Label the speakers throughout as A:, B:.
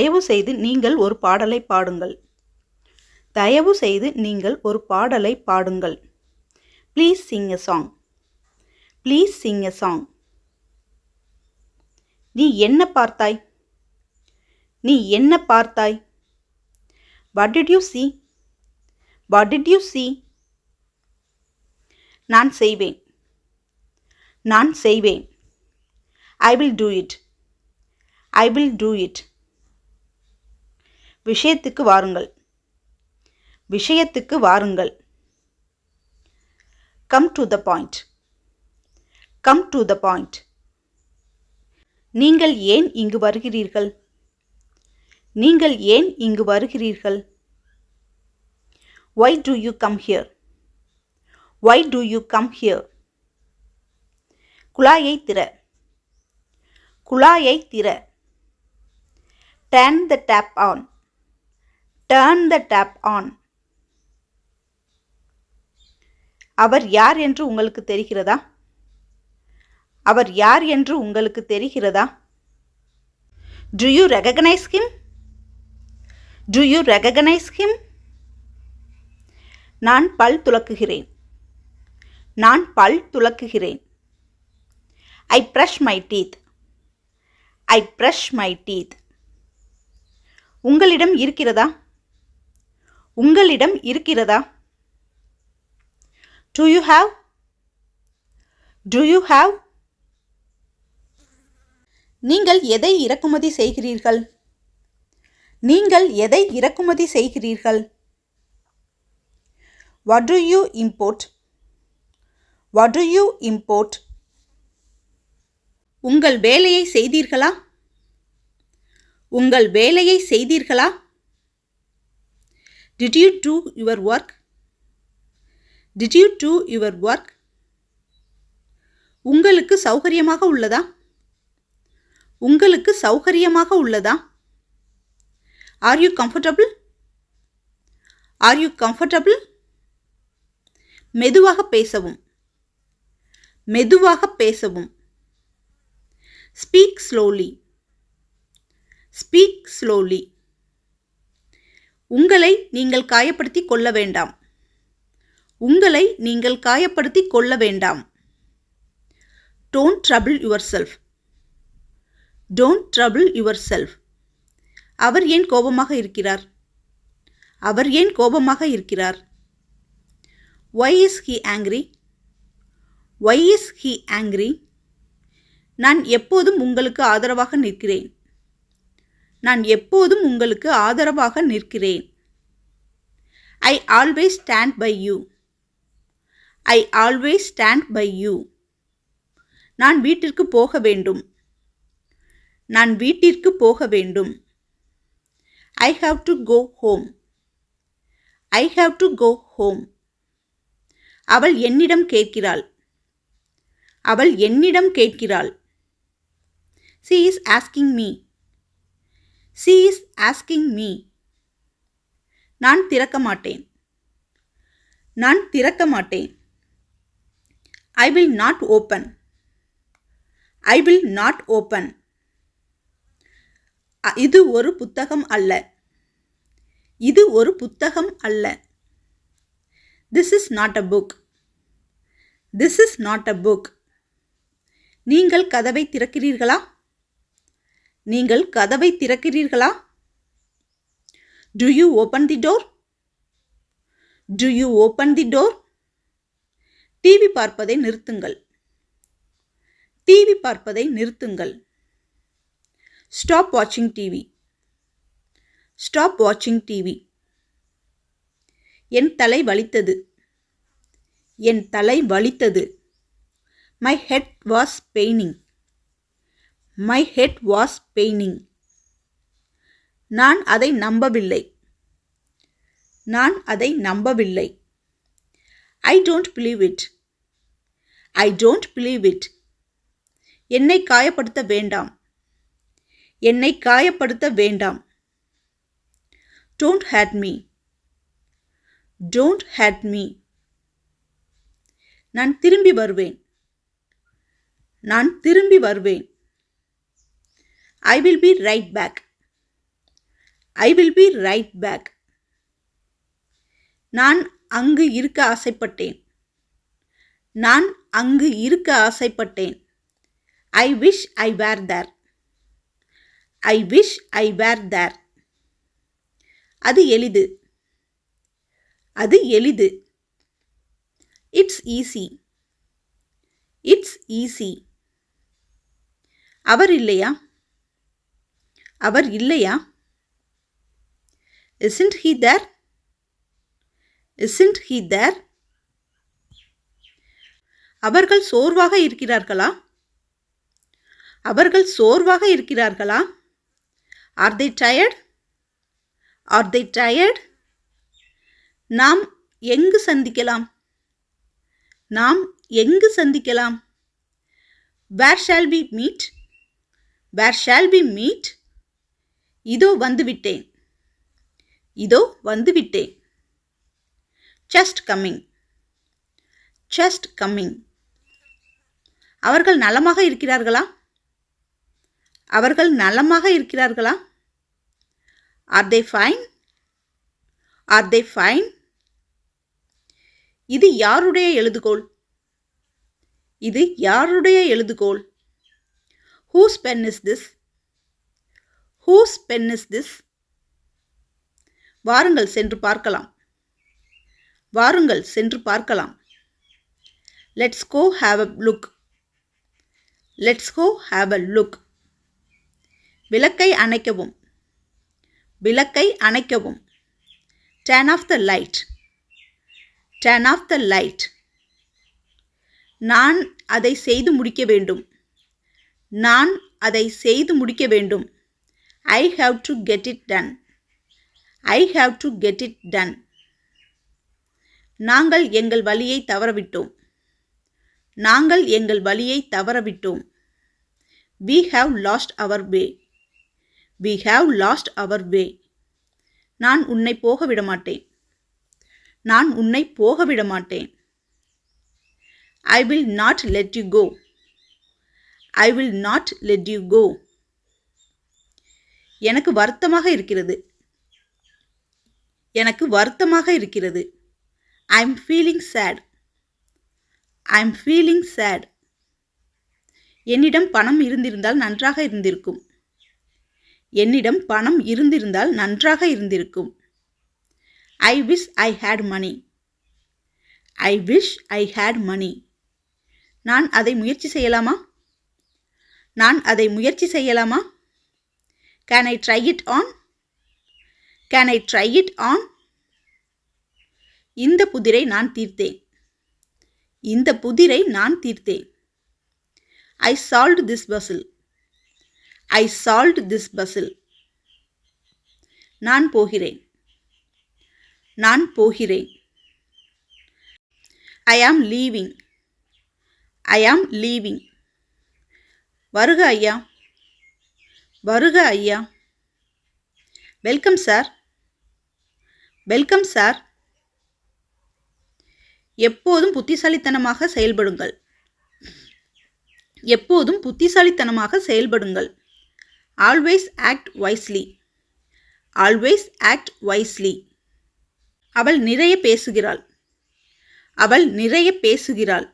A: தயவு செய்து நீங்கள் ஒரு பாடலை பாடுங்கள். தயவு செய்து நீங்கள் ஒரு பாடலை பாடுங்கள். Please sing a song. Please sing a song. நீ என்ன பார்த்தாய்? நீ என்ன பார்த்தாய்? What did you see? What did you see? நான் செய்வேன். நான் செய்வேன். I will do it. I will do it. விஷயத்துக்கு வாருங்கள். விஷயத்துக்கு வாருங்கள். Come to the point. Come to the point. நீங்கள் ஏன் இங்கு வருகிறீர்கள்? நீங்கள் ஏன் இங்கு வருகிறீர்கள்? Why do you come here? Why do you come here? குழாயை திற. குழாயை திற. Turn the tap on. Turn the tap on. அவர் யார் என்று உங்களுக்கு தெரிகிறதா? அவர் யார் என்று உங்களுக்கு தெரிகிறதா? Do you recognize him? Do you recognize him? நான் பல் துலக்குகிறேன். நான் பல் துலக்குகிறேன். I brush my teeth. I brush my teeth. உங்களிடம் இருக்கிறதா? உங்களிடம் இருக்கிறதா? Do you have? Do you have? நீங்கள் எதை இறக்குமதி செய்கிறீர்கள்? நீங்கள் எதை இறக்குமதி செய்கிறீர்கள்? What do you import? What do you import? உங்கள் வேலையை செய்தீர்களா? உங்கள் வேலையை செய்தீர்களா? Did you do your work? Did you do your work? உங்களுக்கு சௌகரியமாக உள்ளதா? உங்களுக்கு சௌகரியமாக உள்ளதா? Are you comfortable? Are you comfortable? மெதுவாக பேசவும். மெதுவாக பேசவும். Speak slowly. Speak slowly. உங்களை நீங்கள் காயப்படுத்திக் கொள்ள வேண்டாம். உங்களை நீங்கள் காயப்படுத்திக் கொள்ள வேண்டாம். Don't trouble yourself. Don't trouble yourself. அவர் ஏன் கோபமாக இருக்கிறார்? அவர் ஏன் கோபமாக இருக்கிறார்? Why is he angry? Why is he angry? நான் எப்போதும் உங்களுக்கு ஆதரவாக நிற்கிறேன். நான் எப்போதும் உங்களுக்கு ஆதரவாக நிற்கிறேன். I always stand by you. I always stand by you. நான் வீட்டிற்கு போக வேண்டும். நான் வீட்டிற்கு போக வேண்டும். I have to go home. I have to go home. அவள் என்னிடம் கேட்கிறாள். அவள் என்னிடம் கேட்கிறாள். She is asking me. She is asking me. நான் திறக்க மாட்டேன். நான் திறக்க மாட்டேன். I will not open. I will not open. இது ஒரு புத்தகம் அல்ல. இது ஒரு புத்தகம் அல்ல. This is not a book. This is not a book. நீங்கள் கதவை திறக்கிறீர்களா? நீங்கள் கதவை திறக்கிறீர்களா? Do you open the door? Do you open the door? TV பார்ப்பதை நிறுத்துங்கள். டிவி பார்ப்பதை நிறுத்துங்கள். Stop watching TV. Stop watching TV. என் தலை வலித்தது. என் தலை வலித்தது. My head was paining. My head was paining. நான் அதை நம்பவில்லை. நான் அதை நம்பவில்லை. I don't believe it. I don't believe it. என்னை காயப்படுத்த வேண்டாம். என்னை காயப்படுத்த வேண்டாம். Don't hurt me. Don't hurt me. நான் திரும்பி வருவேன். நான் திரும்பி வருவேன். I will be right back. I will be right back. நான் அங்கு இருக்க ஆசைப்பட்டேன். நான் அங்கு இருக்க ஆசைப்பட்டேன். I wish I were there. I wish I were there. அது எளிது. அது எளிது. It's easy. It's easy. அவர் இல்லையா? அவர் இல்லையா? Isn't he there? Isn't he there? அவர்கள் சோர்வாக இருக்கிறார்களா? அவர்கள் சோர்வாக இருக்கிறார்களா? Are they tired? Are they tired? நாம் எங்கு சந்திக்கலாம்? நாம் எங்கு சந்திக்கலாம்? Where shall we meet? Where shall we meet? இதோ வந்துவிட்டேன். இதோ வந்துவிட்டேன். Just coming. Just coming. அவர்கள் நலமாக இருக்கிறார்களா? அவர்கள் நலமாக இருக்கிறார்களா? Are they fine? Are they fine? இது யாருடைய எழுதுகோல்? இது யாருடைய எழுதுகோல்? Whose pen is this? Whose pen is this? வாருங்கள் சென்று பார்க்கலாம். வாருங்கள் சென்று பார்க்கலாம். Let's go have a look. Let's go have a look. விளக்கை அணைக்கவும். விளக்கை அணைக்கவும். Turn off the light. Turn off the light. நான் அதை செய்து முடிக்க வேண்டும். நான் அதை செய்து முடிக்க வேண்டும். I have to get it done. I have to get it done. நாங்கள் எங்கள் வழியை தவறவிட்டோம். நாங்கள் எங்கள் வழியை தவறவிட்டோம். We have lost our way. We have lost our way. நான் உன்னை போக விடமாட்டேன். நான் உன்னை போக விடமாட்டேன். I will not let you go. I will not let you go. எனக்கு வருத்தமாக இருக்கிறது. எனக்கு வருத்தமாக இருக்கிறது. I am feeling sad. I am feeling sad. என்னிடம் பணம் இருந்திருந்தால் நன்றாக இருந்திருக்கும். என்னிடம் பணம் இருந்திருந்தால் நன்றாக இருந்திருக்கும். I wish I had money. I wish I had money. நான் அதை முயற்சி செய்யலாமா? நான் அதை முயற்சி செய்யலாமா? Can I try it on? Can I try it on? இந்த புதிரை நான் தீர்த்தேன். இந்த புதிரை நான் தீர்த்தேன். I solved this puzzle. I solved this puzzle. நான் போகிறேன். நான் போகிறேன். I am leaving. I am leaving. வருக ஐயா. வருக ஐயா. Welcome sir. Welcome sir. எப்போதும் புத்திசாலித்தனமாக செயல்படுங்கள். எப்போதும் புத்திசாலித்தனமாக செயல்படுங்கள். Always act wisely. Always act wisely. அவள் நிறைய பேசுகிறாள். அவள் நிறைய பேசுகிறாள்.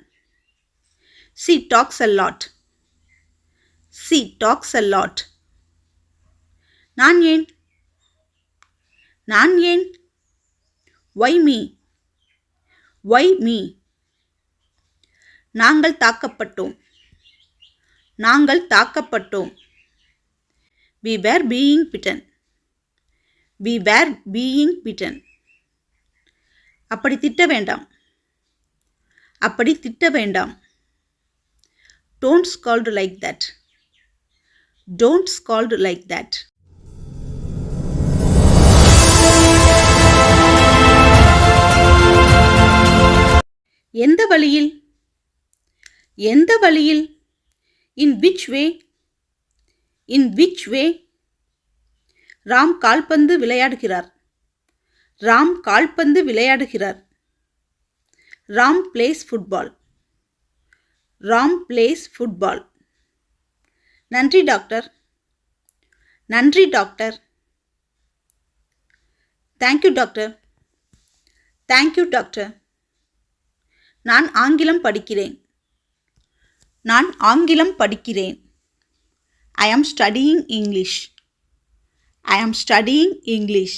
A: She talks a lot. She talks a lot. நான் ஏன்? நான் ஏன்? Why me? Why me? நாங்கள் தாக்கப்பட்டோம். நாங்கள் தாக்கப்பட்டோம். We were being bitten. We were being bitten. அப்படி திட்ட வேண்டாம். அப்படி திட்ட வேண்டாம். Don't scold like that. Don't scold like that. எந்த வழியில்? எந்த வழியில்? In which way? In which way? Ram கால்பந்து விளையாடுகிறார். ராம் கால்பந்து விளையாடுகிறார். Ram plays football. Ram plays football. நன்றி டாக்டர். நன்றி doctor. Thank you doctor. Thank you doctor. நான் ஆங்கிலம் படிக்கிறேன். நான் ஆங்கிலம் படிக்கிறேன். I am studying English. I am studying English.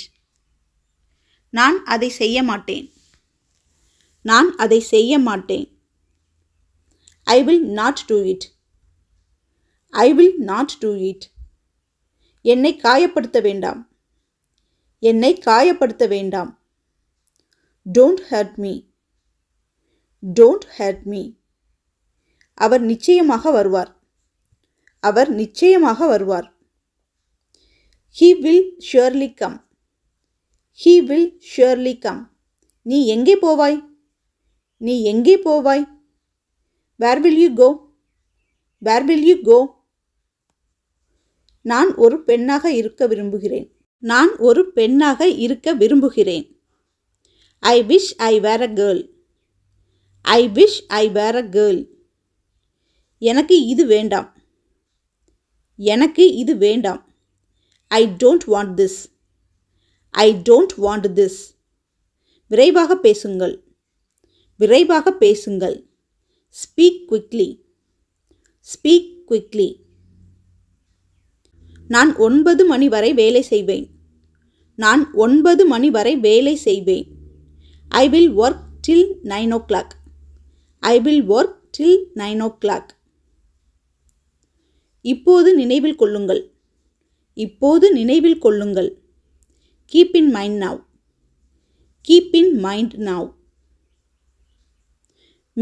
A: நான் அதை செய்ய மாட்டேன். நான் அதை செய்ய மாட்டேன். I will not do it. I will not do it. என்னை காயப்படுத்த வேண்டாம். என்னை காயப்படுத்த வேண்டாம். Don't hurt me. Don't hurt me. அவர் நிச்சயமாக வருவார். அவர் நிச்சயமாக வருவார். He will surely come. He will surely come. நீ எங்கே போவாய்? நீ எங்கே போவாய்? Where will you go? Where will you go? நான் ஒரு பெண்ணாக இருக்க விரும்புகிறேன். நான் ஒரு பெண்ணாக இருக்க விரும்புகிறேன். I wish I were a girl. I wish I were a girl. எனக்கு இது வேண்டாம். எனக்கு இது வேண்டாம். I don't want this. I don't want this. விரைவாக பேசுங்கள். விரைவாக பேசுங்கள். Speak quickly. Speak quickly. நான் 9 மணி வரை வேலை செய்வேன். நான் 9 மணி வரை வேலை செய்வேன். I will work till 9 o'clock. I will work till 9 o'clock. இப்போது நினைவில் கொள்ளுங்கள். இப்போது நினைவில் கொள்ளுங்கள். Keep in mind now. Keep in mind now.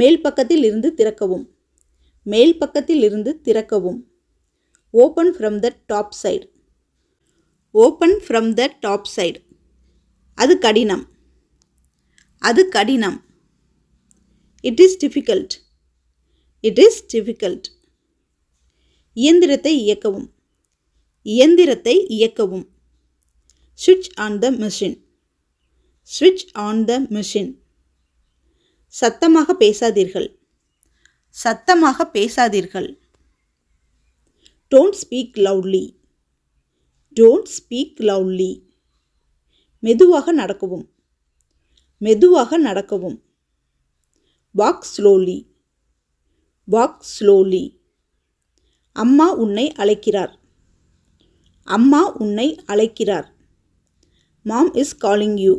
A: மேல் பக்கத்தில் இருந்து திறக்கவும். மேல் பக்கத்தில் இருந்து திறக்கவும். Open from the top side. Open from the top side. அது கடினம். அது கடினம். It is difficult. It is difficult. இயந்திரத்தை இயக்கவும். இயந்திரத்தை இயக்கவும். Switch on the machine. Switch on the machine. சத்தமாக பேசாதீர்கள். சத்தமாக பேசாதீர்கள். Don't speak loudly. Don't speak loudly. மெதுவாக நடக்கவும். மெதுவாக நடக்கவும். Walk slowly. Walk slowly. அம்மா உன்னை அழைக்கிறார். அம்மா உன்னை அழைக்கிறார். Mom is calling you.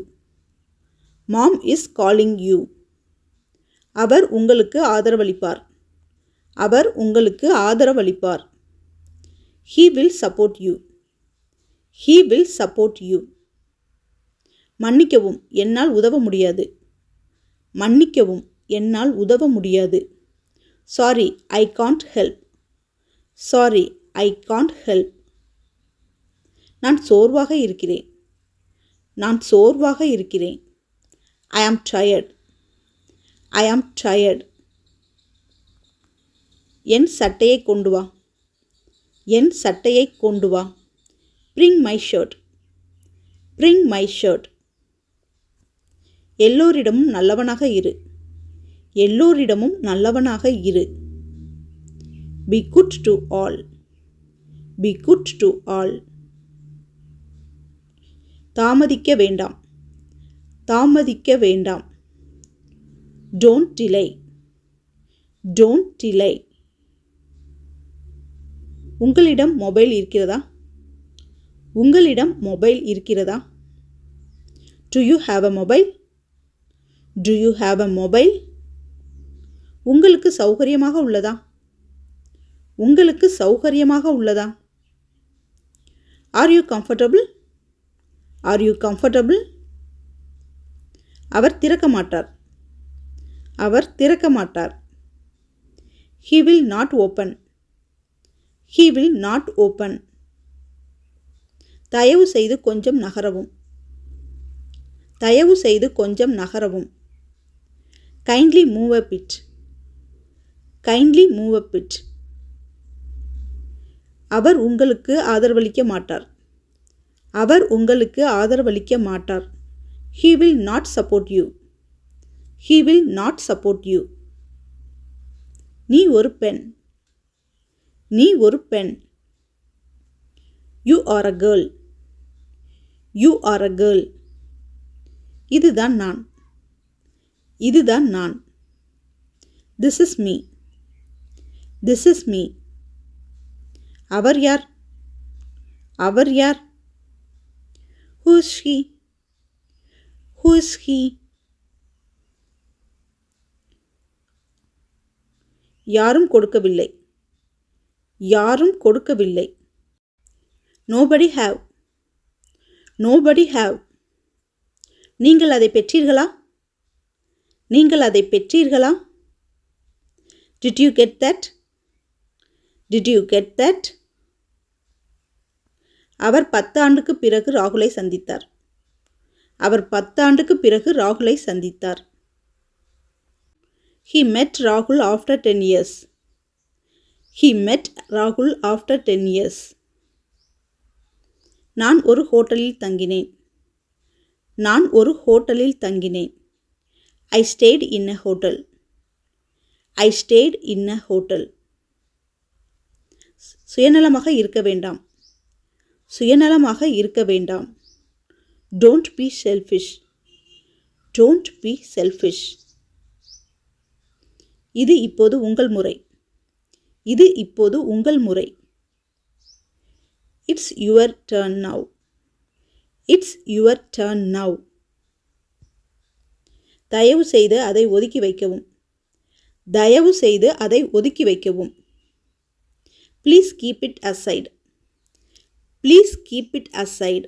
A: Mom is calling you. அவர் உங்களுக்கு ஆதரவளிப்பார். அவர் உங்களுக்கு ஆதரவளிப்பார். He will support you. He will support you. மன்னிக்கவும், என்னால் உதவ முடியாது. மன்னிக்கவும், என்னால் உதவ முடியாது. Sorry, I can't help. Sorry, I can't help. நான் சோர்வாக இருக்கிறேன். நான் சோர்வாக இருக்கிறேன். I am tired. I am tired. என் சட்டையை கொண்டு வா. என் சட்டையை கொண்டு வா. Bring my shirt. Bring my shirt. எல்லோரிடமும் நல்லவனாக இரு. எல்லோரிடமும் நல்லவனாக இரு. Be good to all. Be good to all. தாமதிக்க வேண்டாம். தாமதிக்க வேண்டாம். Don't delay. Don't delay. உங்களிடம் மொபைல் இருக்கிறதா? உங்களிடம் மொபைல் இருக்கிறதா? Do you have a mobile? Do you have a mobile? உங்களுக்கு சௌகரியமாக உள்ளதா? உங்களுக்கு சௌகரியமாக உள்ளதா? Are you comfortable? Are you comfortable? அவர் திறக்க மாட்டார். அவர் திறக்க மாட்டார். He will not open. He will not open. தயவு செய்து கொஞ்சம் நகரவும். தயவு செய்து கொஞ்சம் நகரவும். Kindly move a bit. Kindly move a bit. அவர் உங்களுக்கு ஆதரவளிக்க மாட்டார். அவர் உங்களுக்கு ஆதரவளிக்க மாட்டார். He will not support you. He will not support you. நீ ஒரு பெண். நீ ஒரு பெண். You are a girl. You are a girl. இதுதான் நான். இதுதான் நான். This is me. This is me. அவர் யார்? அவர் யார்? Who is he? Who is he? யாரும் கொடுக்கவில்லை. யாரும் கொடுக்கவில்லை. Nobody have. Nobody have. நீங்கள் அதை பெற்றீர்களா? நீங்கள் அதை பெற்றீர்களா? Did you get that? Did you get that? அவர் 10 ஆண்டுக்கு பிறகு ராகுலை சந்தித்தார். அவர் 10 ஆண்டுக்கு பிறகு ராகுலை சந்தித்தார். He met Rahul after 10 years. He met Rahul after 10 years. நான் ஒரு ஹோட்டலில் தங்கினேன். நான் ஒரு ஹோட்டலில் தங்கினேன். I stayed in a hotel. I stayed in a hotel. சுயநலமாக இருக்க வேண்டாம். சுயநலமாக இருக்க வேண்டாம். Don't be selfish. Don't be selfish. இது இப்போது உங்கள் முறை. இது இப்போது உங்கள் முறை. It's your turn now. It's your turn now. தயவு செய்து அதை ஒதுக்கி வைக்கவும். தயவு செய்து அதை ஒதுக்கி வைக்கவும். Please keep it aside. Please keep it aside.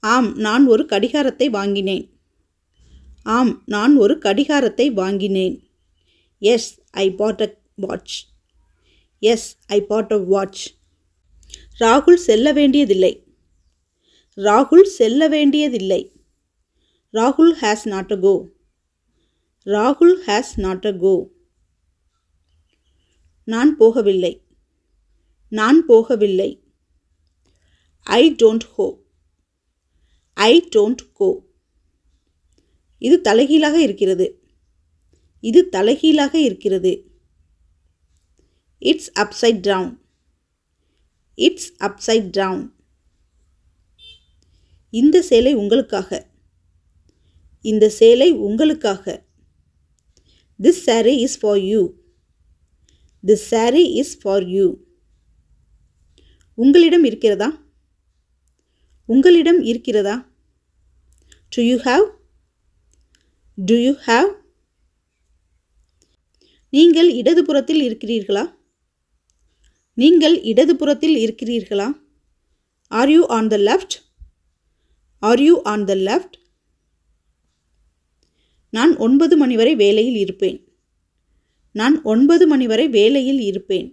A: ஆம், நான் ஒரு கடிகாரத்தை வாங்கினேன். ஆம், நான் ஒரு கடிகாரத்தை வாங்கினேன். Yes, I bought a watch. Yes, I bought a watch. ராகுல் செல்ல வேண்டியதில்லை. ராகுல் செல்ல வேண்டியதில்லை. ராகுல் has not to go. ராகுல் has not to go. நான் போகவில்லை. நான் போகவில்லை. I don't go. I don't go. இது தலைகீழாக இருக்கிறது. இது தலைகீழாக இருக்கிறது. It's upside down. It's upside down. இந்த சேலை உங்களுக்காக. இந்த சேலை உங்களுக்காக. This saree is for you. This saree is for you. உங்களிடம் இருக்கிறதா? உங்களிடம் இருக்கிறதா? Do you have? Do you have? நீங்கள் இடதுபுறத்தில் இருக்கிறீர்களா? நீங்கள் இடதுபுறத்தில் இருக்கிறீர்களா? Are you on the left? Are you on the left? நான் 9 மணி வரை வேலையில் இருப்பேன். நான் 9 மணி வரை வேலையில் இருப்பேன்.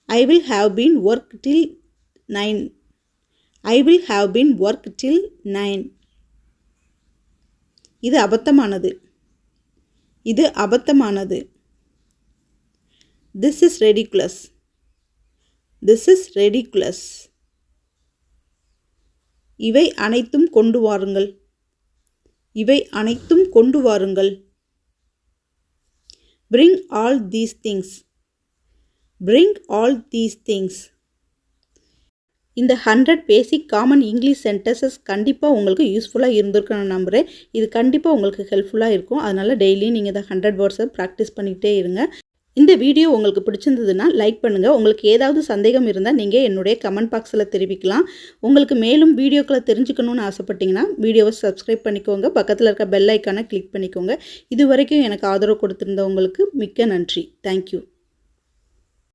A: I will have been work till 9. I will have been work till 9. இது அபத்தமானது. இது அபத்தமானது. This is ridiculous. This is ridiculous. இவை அனைத்தும் கொண்டு வாருங்கள். இவை அனைத்தும் கொண்டு வாருங்கள். Bring all these things. Bring all these things. இந்த 100 பேசிக் காமன் இங்கிலீஷ் சென்டென்சஸ் கண்டிப்பாக உங்களுக்கு யூஸ்ஃபுல்லாக இருந்திருக்குன்னு நான் நம்புகிறேன். இது கண்டிப்பாக உங்களுக்கு ஹெல்ப்ஃபுல்லாக இருக்கும். அதனால் டெய்லியும் நீங்கள் இந்த 100 வேர்ட்ஸை ப்ராக்டிஸ் பண்ணிக்கிட்டே இருங்க. இந்த வீடியோ உங்களுக்கு பிடிச்சிருந்ததுன்னா லைக் பண்ணுங்கள். உங்களுக்கு ஏதாவது சந்தேகம் இருந்தால் நீங்கள் என்னுடைய கமெண்ட் பாக்ஸில் தெரிவிக்கலாம். உங்களுக்கு மேலும் வீடியோக்களை தெரிஞ்சுக்கணுன்னு ஆசைப்பட்டீங்கன்னா வீடியோவை சப்ஸ்கிரைப் பண்ணிக்கோங்க. பக்கத்தில் இருக்க பெல் ஐக்கானை கிளிக் பண்ணிக்கோங்க. இது வரைக்கும் எனக்கு ஆதரவு கொடுத்துருந்தவங்களுக்கு மிக்க நன்றி. தேங்க்யூ.